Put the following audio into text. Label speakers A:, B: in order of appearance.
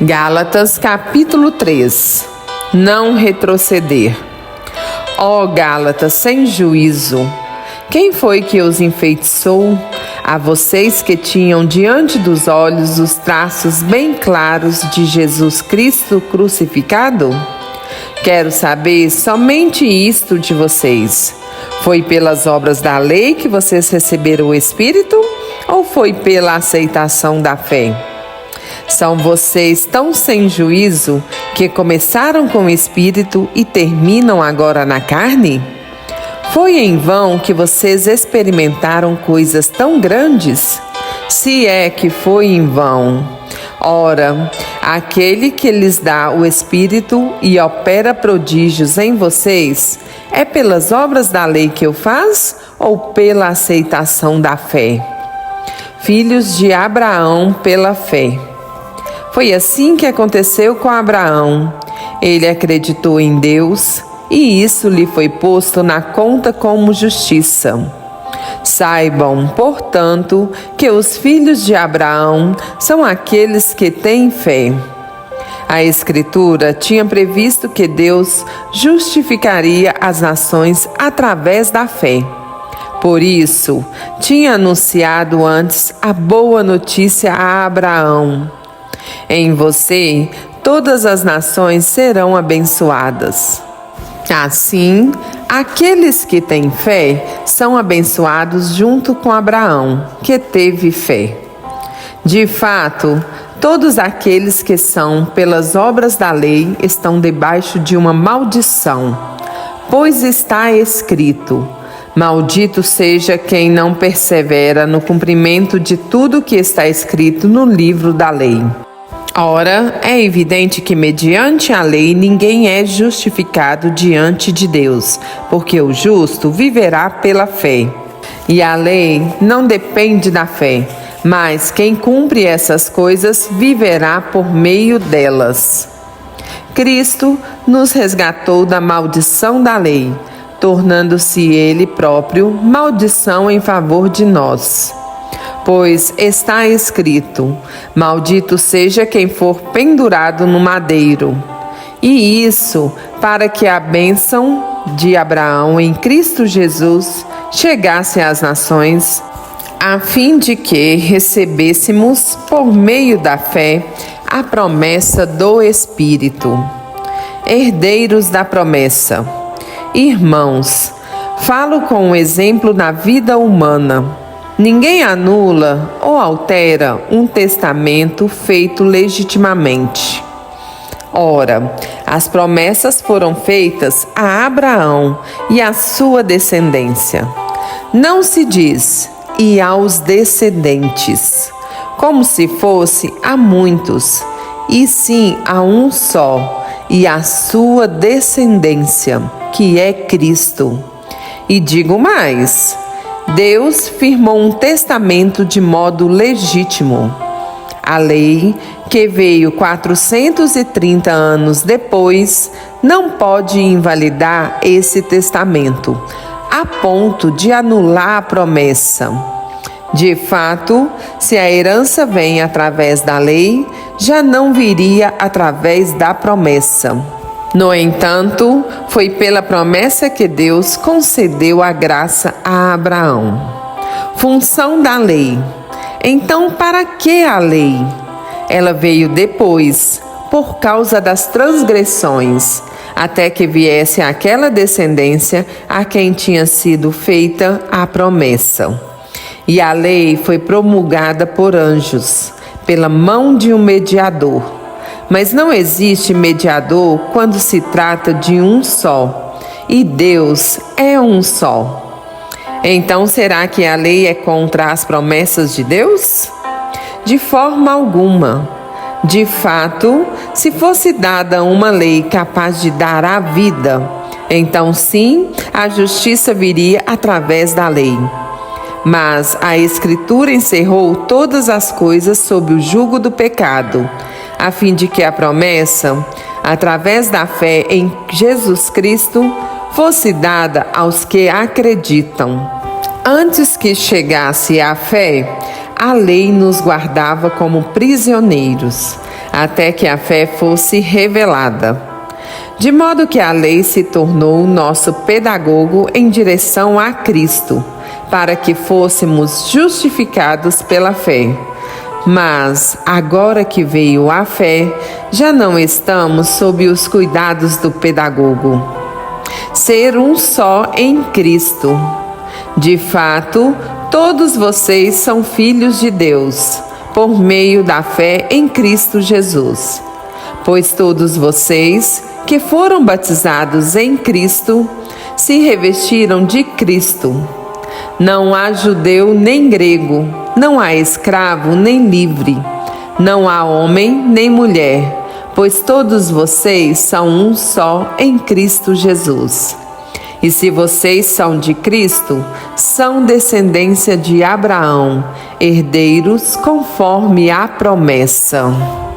A: Gálatas capítulo 3. Não retroceder. Ó Gálatas sem juízo, quem foi que os enfeitiçou? A vocês que tinham diante dos olhos os traços bem claros de Jesus Cristo crucificado? Quero saber somente isto de vocês. Foi pelas obras da lei que vocês receberam o Espírito ou foi pela aceitação da fé? São vocês tão sem juízo que começaram com o Espírito e terminam agora na carne? Foi em vão que vocês experimentaram coisas tão grandes? Se é que foi em vão. Ora, aquele que lhes dá o Espírito e opera prodígios em vocês, é pelas obras da lei que o faz ou pela aceitação da fé? Filhos de Abraão pela fé. Foi assim que aconteceu com Abraão. Ele acreditou em Deus e isso lhe foi posto na conta como justiça. Saibam, portanto, que os filhos de Abraão são aqueles que têm fé. A Escritura tinha previsto que Deus justificaria as nações através da fé. Por isso, tinha anunciado antes a boa notícia a Abraão. Em você, todas as nações serão abençoadas. Assim, aqueles que têm fé são abençoados junto com Abraão, que teve fé. De fato, todos aqueles que são pelas obras da lei estão debaixo de uma maldição, pois está escrito: maldito seja quem não persevera no cumprimento de tudo que está escrito no livro da lei. Ora, é evidente que mediante a lei ninguém é justificado diante de Deus, porque o justo viverá pela fé. E a lei não depende da fé, mas quem cumpre essas coisas viverá por meio delas. Cristo nos resgatou da maldição da lei, tornando-se Ele próprio maldição em favor de nós. Pois está escrito: maldito seja quem for pendurado no madeiro. E isso para que a bênção de Abraão em Cristo Jesus chegasse às nações, a fim de que recebêssemos, por meio da fé, a promessa do Espírito. Herdeiros da promessa. Irmãos, falo com um exemplo na vida humana. Ninguém anula ou altera um testamento feito legitimamente. Ora, as promessas foram feitas a Abraão e à sua descendência. Não se diz "e aos descendentes", como se fosse a muitos, e sim a um só, e à sua descendência, que é Cristo. E digo mais: Deus firmou um testamento de modo legítimo. A lei, que veio 430 anos depois, não pode invalidar esse testamento, a ponto de anular a promessa. De fato, se a herança vem através da lei, já não viria através da promessa. No entanto, foi pela promessa que Deus concedeu a graça a Abraão. Função da lei. Então, para que a lei? Ela veio depois, por causa das transgressões, até que viesse aquela descendência a quem tinha sido feita a promessa. E a lei foi promulgada por anjos, pela mão de um mediador. Mas não existe mediador quando se trata de um só, e Deus é um só. Então, será que a lei é contra as promessas de Deus? De forma alguma. De fato, se fosse dada uma lei capaz de dar a vida, então sim, a justiça viria através da lei. Mas a Escritura encerrou todas as coisas sob o jugo do pecado, a fim de que a promessa, através da fé em Jesus Cristo, fosse dada aos que acreditam. Antes que chegasse a fé, a lei nos guardava como prisioneiros, até que a fé fosse revelada. De modo que a lei se tornou nosso pedagogo em direção a Cristo, para que fôssemos justificados pela fé. Mas, agora que veio a fé, já não estamos sob os cuidados do pedagogo. Ser um só em Cristo. De fato, todos vocês são filhos de Deus, por meio da fé em Cristo Jesus. Pois todos vocês que foram batizados em Cristo se revestiram de Cristo. Não há judeu nem grego, não há escravo nem livre, não há homem nem mulher, pois todos vocês são um só em Cristo Jesus. E se vocês são de Cristo, são descendência de Abraão, herdeiros conforme a promessa.